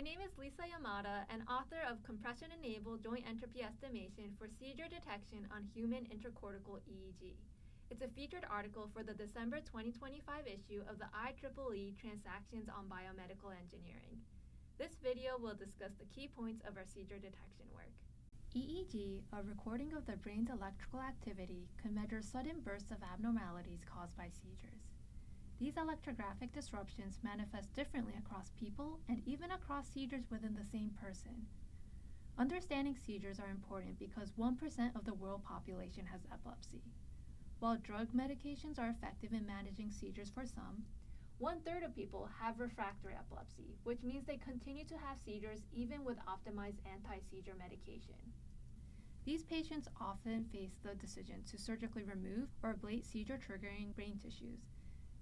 My name is Lisa Yamada, and author of Compression-Enabled Joint Entropy Estimation for Seizure Detection on Human Intracortical EEG. It's a featured article for the December 2025 issue of the IEEE Transactions on Biomedical Engineering. This video will discuss the key points of our seizure detection work. EEG, a recording of the brain's electrical activity, can measure sudden bursts of abnormalities caused by seizures. These electrographic disruptions manifest differently across people and even across seizures within the same person. Understanding seizures are important because 1% of the world population has epilepsy. While drug medications are effective in managing seizures for some, 1/3 of people have refractory epilepsy, which means they continue to have seizures even with optimized anti-seizure medication. These patients often face the decision to surgically remove or ablate seizure-triggering brain tissues.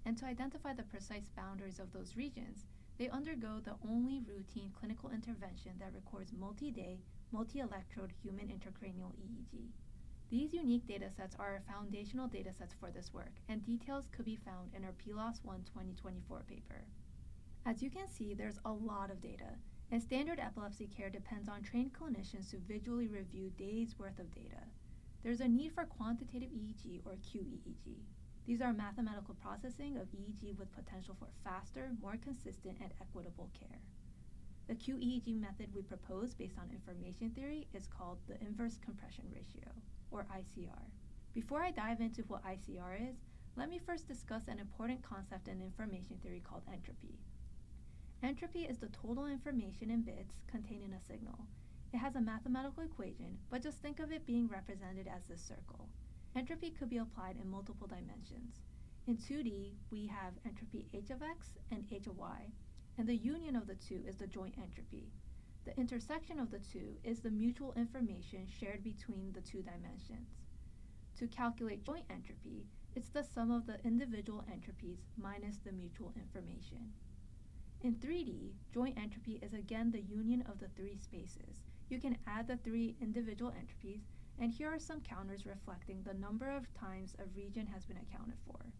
And to identify the precise boundaries of those regions, they undergo the only routine clinical intervention that records multi-day, multi-electrode human intracranial EEG. These unique datasets are our foundational datasets for this work, and details could be found in our PLOS 1 2024 paper. As you can see, there's a lot of data, and standard epilepsy care depends on trained clinicians to visually review days' worth of data. There's a need for quantitative EEG or QEEG. These are mathematical processing of EEG with potential for faster, more consistent, and equitable care. The QEEG method we propose based on information theory is called the inverse compression ratio, or ICR. Before I dive into what ICR is, let me first discuss an important concept in information theory called entropy. Entropy is the total information in bits contained in a signal. It has a mathematical equation, but just think of it being represented as this circle. Entropy could be applied in multiple dimensions. In 2D, we have entropy h of x and h of y, and the union of the two is the joint entropy. The intersection of the two is the mutual information shared between the two dimensions. To calculate joint entropy, it's the sum of the individual entropies minus the mutual information. In 3D, joint entropy is again the union of the three spaces. You can add the three individual entropies, and here are some counters reflecting the number of times a region has been accounted for.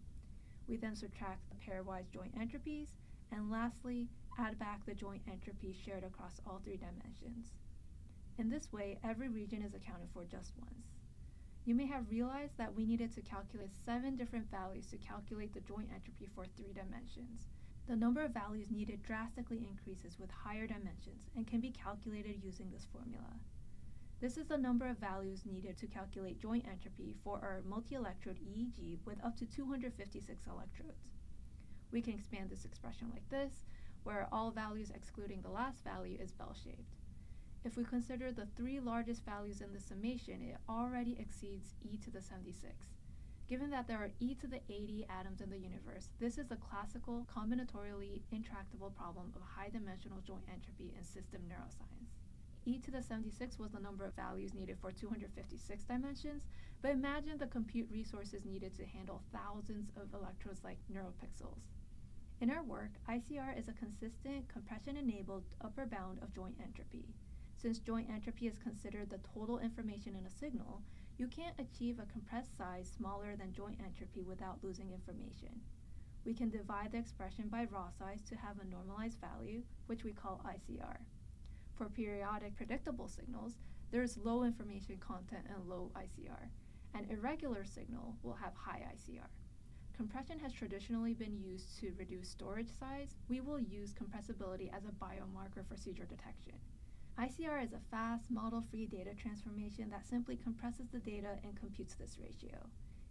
We then subtract the pairwise joint entropies, and lastly, add back the joint entropies shared across all three dimensions. In this way, every region is accounted for just once. You may have realized that we needed to calculate 7 different values to calculate the joint entropy for 3 dimensions. The number of values needed drastically increases with higher dimensions and can be calculated using this formula. This is the number of values needed to calculate joint entropy for our multi-electrode EEG with up to 256 electrodes. We can expand this expression like this, where all values excluding the last value is bell-shaped. If we consider the 3 largest values in the summation, it already exceeds e to the 76. Given that there are e to the 80 atoms in the universe, this is a classical, combinatorially intractable problem of high-dimensional joint entropy in system neuroscience. E to the 76 was the number of values needed for 256 dimensions, but imagine the compute resources needed to handle thousands of electrodes like neuropixels. In our work, ICR is a consistent, compression-enabled upper bound of joint entropy. Since joint entropy is considered the total information in a signal, you can't achieve a compressed size smaller than joint entropy without losing information. We can divide the expression by raw size to have a normalized value, which we call ICR. For periodic predictable signals, there is low information content and low ICR. An irregular signal will have high ICR. Compression has traditionally been used to reduce storage size. We will use compressibility as a biomarker for seizure detection. ICR is a fast, model-free data transformation that simply compresses the data and computes this ratio.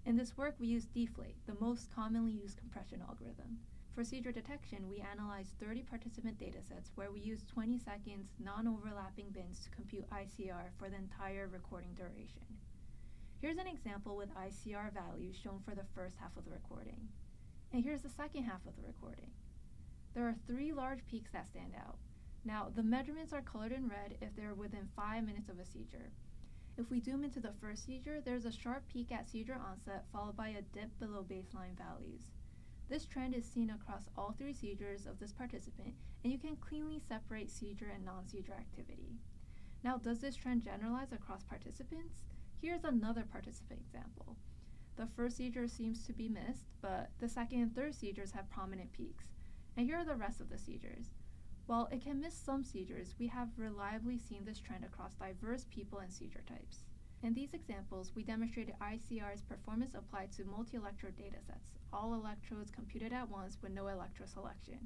In this work, we use deflate, the most commonly used compression algorithm. For seizure detection, we analyzed 30 participant datasets where we used 20 seconds non-overlapping bins to compute ICR for the entire recording duration. Here's an example with ICR values shown for the first half of the recording. And here's the second half of the recording. There are 3 large peaks that stand out. Now, the measurements are colored in red if they're within 5 minutes of a seizure. If we zoom into the first seizure, there's a sharp peak at seizure onset followed by a dip below baseline values. This trend is seen across all 3 seizures of this participant, and you can cleanly separate seizure and non-seizure activity. Now, does this trend generalize across participants? Here's another participant example. The first seizure seems to be missed, but the second and third seizures have prominent peaks. And here are the rest of the seizures. While it can miss some seizures, we have reliably seen this trend across diverse people and seizure types. In these examples, we demonstrated ICR's performance applied to multi-electrode datasets, all electrodes computed at once with no electrode selection.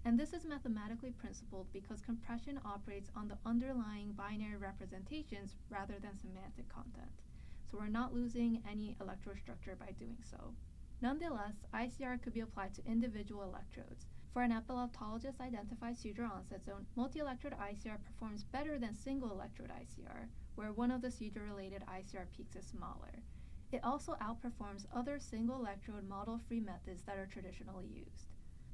And this is mathematically principled because compression operates on the underlying binary representations rather than semantic content. So we're not losing any electrode structure by doing so. Nonetheless, ICR could be applied to individual electrodes. For an epileptologist identified seizure onset zone, multi-electrode ICR performs better than single electrode ICR, where one of the seizure-related ICR peaks is smaller. It also outperforms other single electrode model-free methods that are traditionally used.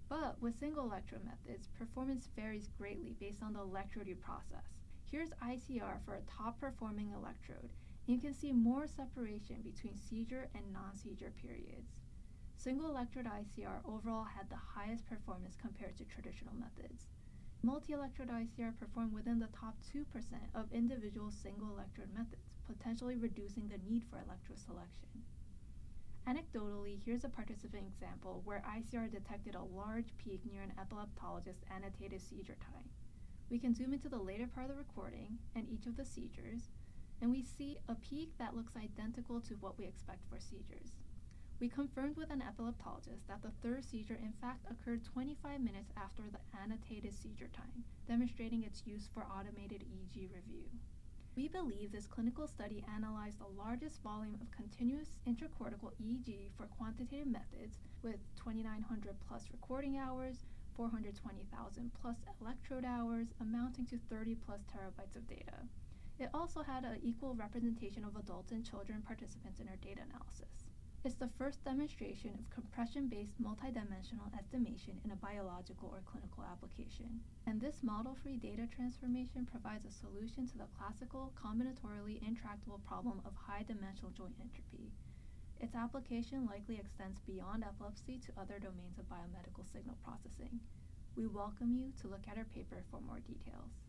But with single electrode methods, performance varies greatly based on the electrode you process. Here's ICR for a top-performing electrode, and you can see more separation between seizure and non-seizure periods. Single electrode ICR overall had the highest performance compared to traditional methods. Multi-electrode ICR performed within the top 2% of individual single electrode methods, potentially reducing the need for electrode selection. Anecdotally, here's a participant example where ICR detected a large peak near an epileptologist's annotated seizure time. We can zoom into the later part of the recording and each of the seizures, and we see a peak that looks identical to what we expect for seizures. We confirmed with an epileptologist that the third seizure in fact occurred 25 minutes after the annotated seizure time, demonstrating its use for automated EEG review. We believe this clinical study analyzed the largest volume of continuous intracortical EEG for quantitative methods with 2,900 plus recording hours, 420,000 plus electrode hours, amounting to 30 plus terabytes of data. It also had an equal representation of adults and children participants in our data analysis. It's the first demonstration of compression-based multidimensional estimation in a biological or clinical application. And this model-free data transformation provides a solution to the classical, combinatorially intractable problem of high-dimensional joint entropy. Its application likely extends beyond epilepsy to other domains of biomedical signal processing. We welcome you to look at our paper for more details.